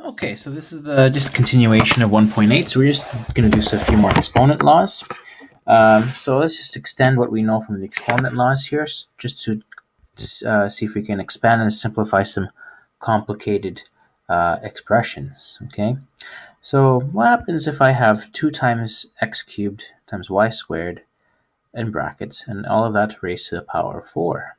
Okay, so this is the just continuation of 1.8. So we're just going to do a few more exponent laws. So let's just extend what we know from the exponent laws here, just to see if we can expand and simplify some complicated expressions. Okay, so what happens if I have 2 times x cubed times y squared in brackets, and all of that raised to the power of 4?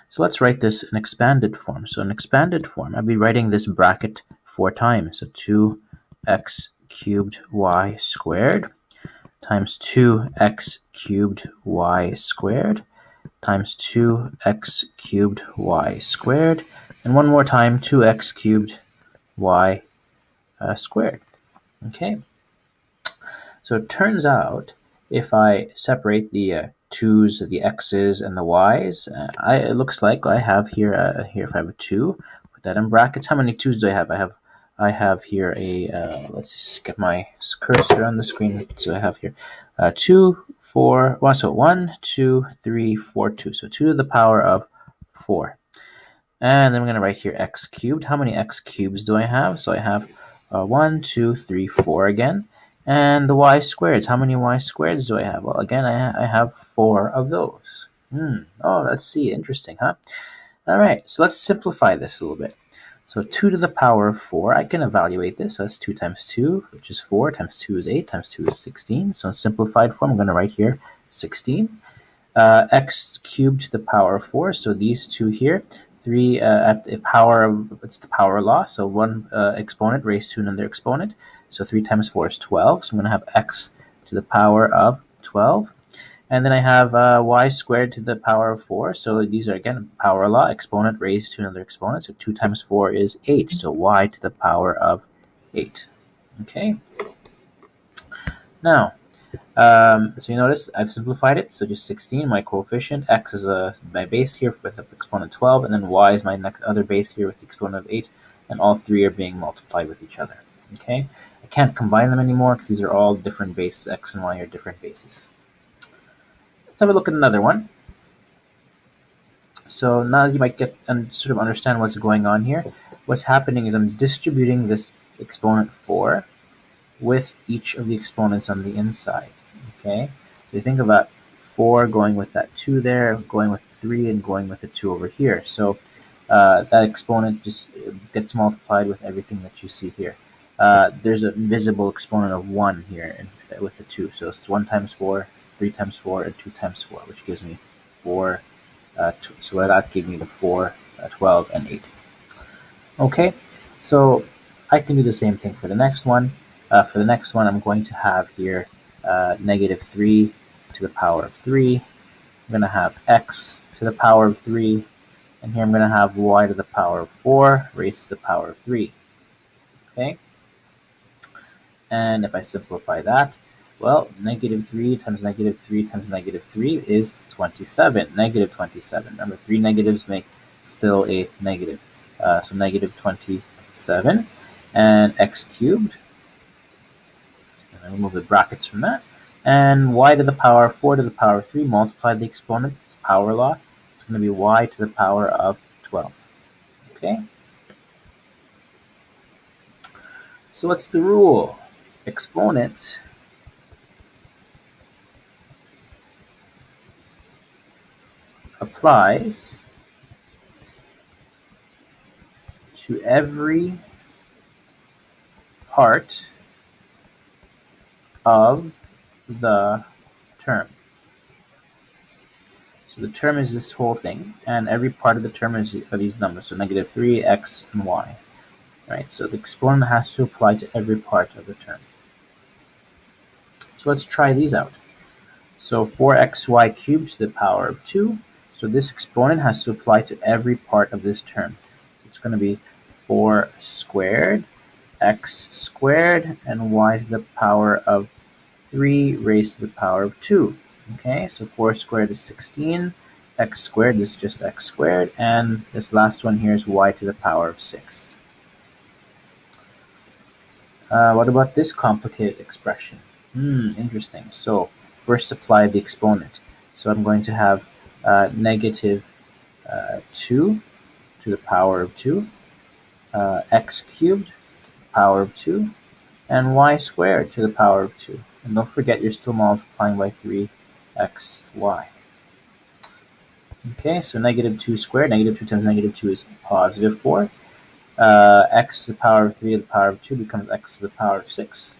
So let's write this in expanded form. So in expanded form, I'll be writing this bracket 4 times. So 2x cubed y squared times 2x cubed y squared times 2x cubed y squared, and one more time, 2x cubed y squared. Okay. So it turns out if I separate the 2's, the x's, and the y's, it looks like I have here, if I have a 2, put that in brackets. How many 2's do I have? I have here a, let's get my cursor on the screen. So I have here 2, 4, well, so 1, 2, 3, 4, 2. So 2 to the power of 4. And then I'm going to write here x cubed. How many x cubes do I have? So I have 1, 2, 3, 4 again. And the y squareds, how many y squareds do I have? Well, again, I have 4 of those. Oh, let's see. Interesting, huh? All right, so let's simplify this a little bit. So 2 to the power of 4, I can evaluate this. So that's 2 times 2, which is 4, times 2 is 8, times 2 is 16. So in simplified form, I'm going to write here 16. X cubed to the power of 4, so these two here. 3 at the power of, it's the power law, so one exponent raised to another exponent. So 3 times 4 is 12, so I'm going to have x to the power of 12. And then I have y squared to the power of 4, so these are, again, power law, exponent raised to another exponent. So 2 times 4 is 8, so y to the power of 8. Okay? Now, so you notice I've simplified it, so just 16, my coefficient, x is my base here with the exponent 12, and then y is my next other base here with the exponent of 8, and all three are being multiplied with each other. Okay, I can't combine them anymore because these are all different bases. X and y are different bases. Let's have a look at another one. So now you might get and sort of understand what's going on here. What's happening is I'm distributing this exponent 4 with each of the exponents on the inside. Okay, so you think about 4 going with that 2 there, going with 3, and going with the 2 over here. So that exponent just gets multiplied with everything that you see here. There's an invisible exponent of 1 here with the 2. So it's 1 times 4, 3 times 4, and 2 times 4, which gives me 4. So that gave me the 4, 12, and 8. Okay, so I can do the same thing for the next one. For the next one, I'm going to have here negative 3 to the power of 3. I'm going to have x to the power of 3. And here I'm going to have y to the power of 4 raised to the power of 3. Okay? And if I simplify that, well, negative 3 times negative 3 times negative 3 is 27. Negative 27. Remember, 3 negatives make still a negative. So negative 27. And x cubed. Remove the brackets from that, and y to the power of 4 to the power of 3, multiply the exponents, power law, so it's going to be y to the power of 12. Okay, so what's the rule? Exponent applies to every part of the term. So the term is this whole thing, and every part of the term are these numbers, so negative 3, x, and y. Right? So the exponent has to apply to every part of the term. So let's try these out. So 4xy cubed to the power of 2. So this exponent has to apply to every part of this term. It's going to be 4 squared, x squared, and y to the power of 3 raised to the power of 2. Okay, so 4 squared is 16, x squared is just x squared, and this last one here is y to the power of 6. What about this complicated expression? Interesting. So first apply the exponent. So I'm going to have negative 2 to the power of 2, x cubed power of 2, and y squared to the power of 2. And don't forget you're still multiplying by 3xy. Okay, so negative 2 squared, negative 2 times negative 2 is positive 4. X to the power of 3 to the power of 2 becomes x to the power of 6.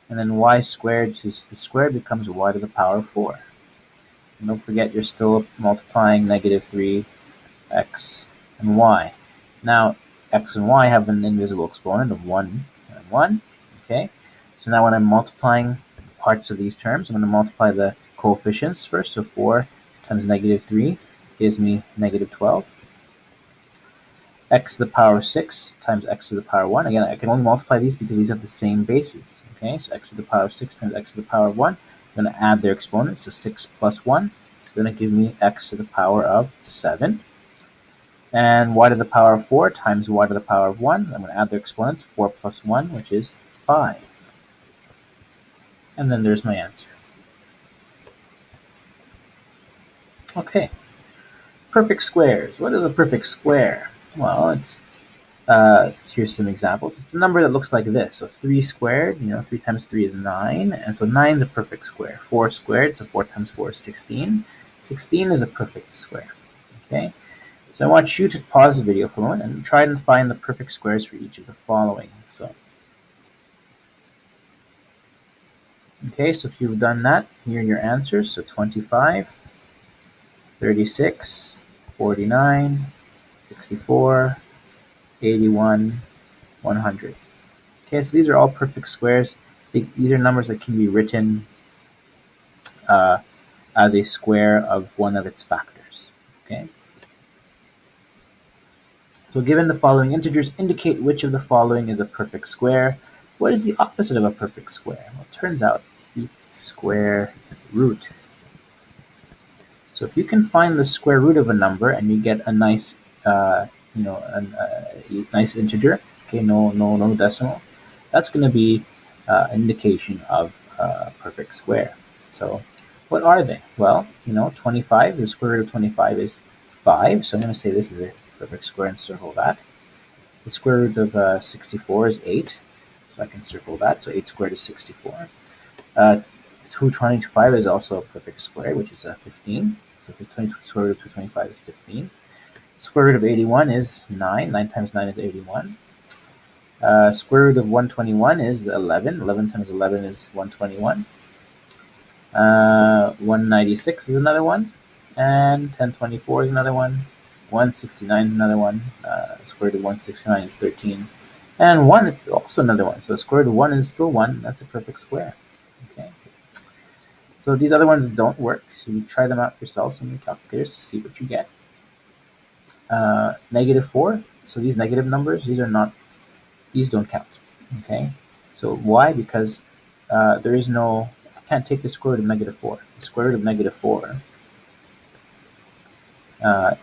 And then y squared to the square becomes y to the power of 4. And don't forget you're still multiplying negative 3x and y. Now, x and y have an invisible exponent of 1 and 1. Okay, so now when I'm multiplying parts of these terms, I'm going to multiply the coefficients first. So 4 times negative 3 gives me negative 12. X to the power 6 times x to the power 1. Again, I can only multiply these because these have the same bases. Okay, so x to the power 6 times x to the power 1. I'm going to add their exponents, so 6 plus 1 is going to give me x to the power of 7. And y to the power of 4 times y to the power of 1. I'm going to add their exponents, 4 plus 1, which is 5. And then there's my answer. Okay, perfect squares. What is a perfect square? Well, here's some examples. It's a number that looks like this. So 3 squared, 3 times 3 is 9. And so 9 is a perfect square. 4 squared, so 4 times 4 is 16. 16 is a perfect square. Okay, so I want you to pause the video for a moment and try and find the perfect squares for each of the following. So, okay, so if you've done that, here are your answers. So 25, 36, 49, 64, 81, 100. Okay, so these are all perfect squares. These are numbers that can be written as a square of one of its factors. Okay. So given the following integers, indicate which of the following is a perfect square. What is the opposite of a perfect square? Well, it turns out it's the square root. So if you can find the square root of a number and you get a nice nice integer, okay, no decimals, that's going to be an indication of a perfect square. So what are they? Well, 25, the square root of 25 is 5, so I'm going to say this is a perfect square and circle that. The square root of 64 is 8, so I can circle that, so 8 squared is 64. 225 is also a perfect square, which is 15. So square root of 225 is 15. Square root of 81 is 9. 9 times 9 is 81. Square root of 121 is 11. 11 times 11 is 121. 196 is another one. And 1024 is another one. 169 is another one. Square root of 169 is 13. And 1, it's also another one. So square root of 1 is still 1. That's a perfect square. Okay. So these other ones don't work, so you try them out yourselves on your calculators to see what you get. Negative 4, so these negative numbers, these don't count. Okay, so why? Because there is no, I can't take the square root of negative 4. The square root of negative 4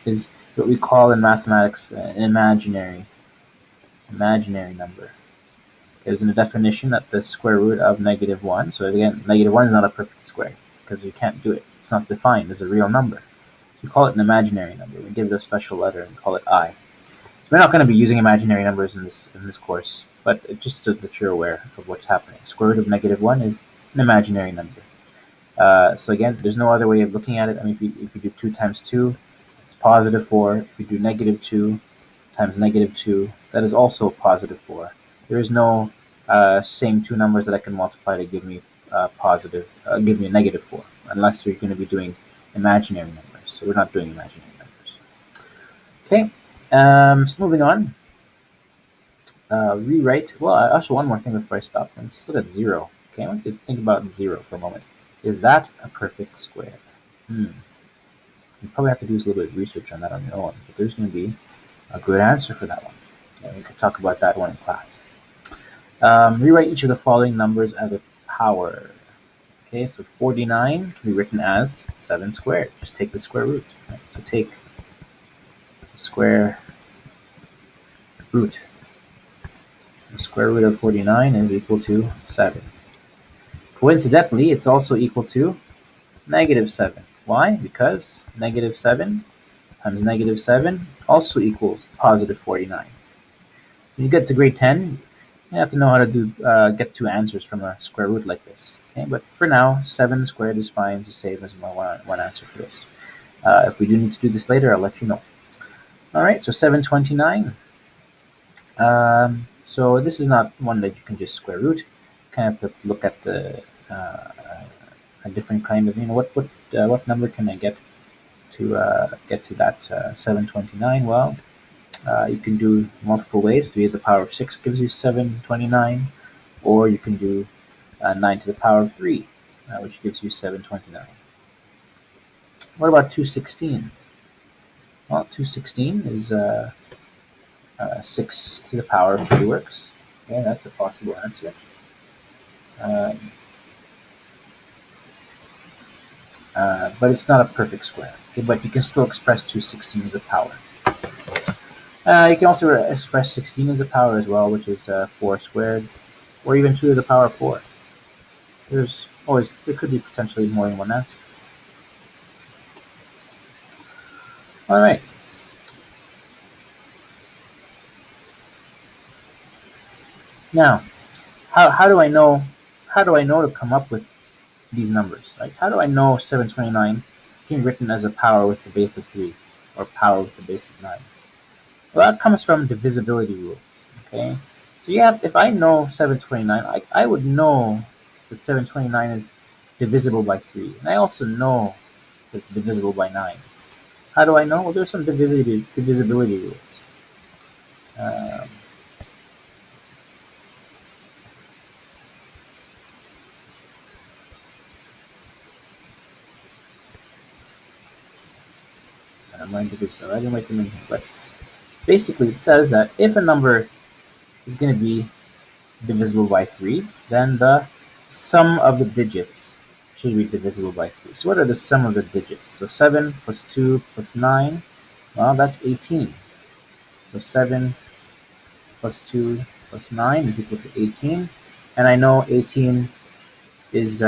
is what we call in mathematics an imaginary number. There's a definition that the square root of negative 1, so again, negative 1 is not a perfect square because you can't do it. It's not defined as a real number. So we call it an imaginary number. We give it a special letter and call it I. So we're not going to be using imaginary numbers in this course, but just so that you're aware of what's happening. Square root of negative 1 is an imaginary number. So again, there's no other way of looking at it. I mean, if you do 2 times 2, it's positive 4. If you do negative 2 times negative 2, that is also positive 4. There is no same two numbers that I can multiply to give me give me a negative 4, unless we're going to be doing imaginary numbers. So we're not doing imaginary numbers. Okay, so moving on. Rewrite. Well, actually, one more thing before I stop. Let's look at 0. Okay, I want you to think about 0 for a moment. Is that a perfect square? You probably have to do a little bit of research on that on your own, but there's going to be a good answer for that one. And we could talk about that one in class. Rewrite each of the following numbers as a power. Okay, so 49 can be written as 7 squared. Just take the square root. Right? So take the square root. The square root of 49 is equal to 7. Coincidentally, it's also equal to negative 7. Why? Because negative 7 times negative 7 also equals positive 49. When you get to grade 10, You have to know how to do get two answers from a square root like this. Okay, but for now, 7 squared is fine to save as my one answer for this. If we do need to do this later, I'll let you know. All right, so 729. So this is not one that you can just square root. You kind of have to look at the a different kind of, what number can I get to that 729? Well, you can do multiple ways. 3 to the power of 6 gives you 729, or you can do 9 to the power of 3, which gives you 729. What about 216? Well, 216 is 6 to the power of 3 works. Okay, that's a possible answer. But it's not a perfect square. Okay, but you can still express 216 as a power. You can also express 16 as a power as well, which is 4 squared, or even 2 to the power of 4. There could be potentially more than one answer. All right. Now, how do I know to come up with these numbers? Right? How do I know 729 can be written as a power with the base of 3, or power with the base of 9? Well, that comes from divisibility rules. Okay, so if I know 729, I would know that 729 is divisible by 3, and I also know that it's divisible by 9. How do I know? Well, there's some divisibility rules. I'm going to do so. I didn't write them in here, but basically it says that if a number is going to be divisible by 3, then the sum of the digits should be divisible by 3. So what are the sum of the digits? So 7 plus 2 plus 9, well, that's 18. So 7 plus 2 plus 9 is equal to 18. And I know 18 is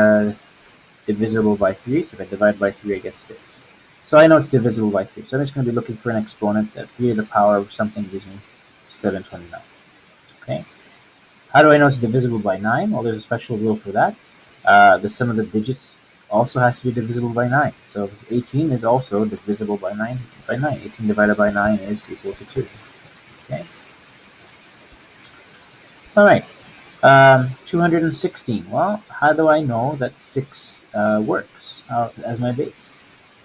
divisible by 3, so if I divide by 3, I get 6. So I know it's divisible by 3. So I'm just going to be looking for an exponent that 3 to the power of something gives me 729. Okay. How do I know it's divisible by 9? Well, there's a special rule for that. The sum of the digits also has to be divisible by 9. So 18 is also divisible by 9. 18 divided by 9 is equal to 2. Okay. All right. 216. Well, how do I know that 6 works as my base?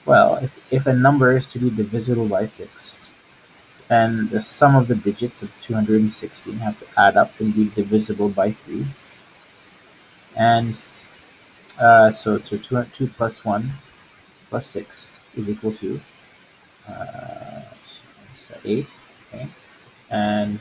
Well, if a number is to be divisible by 6, then the sum of the digits of 216 have to add up and be divisible by 3. And so 2 plus 1 plus 6 is equal to 8. Okay. And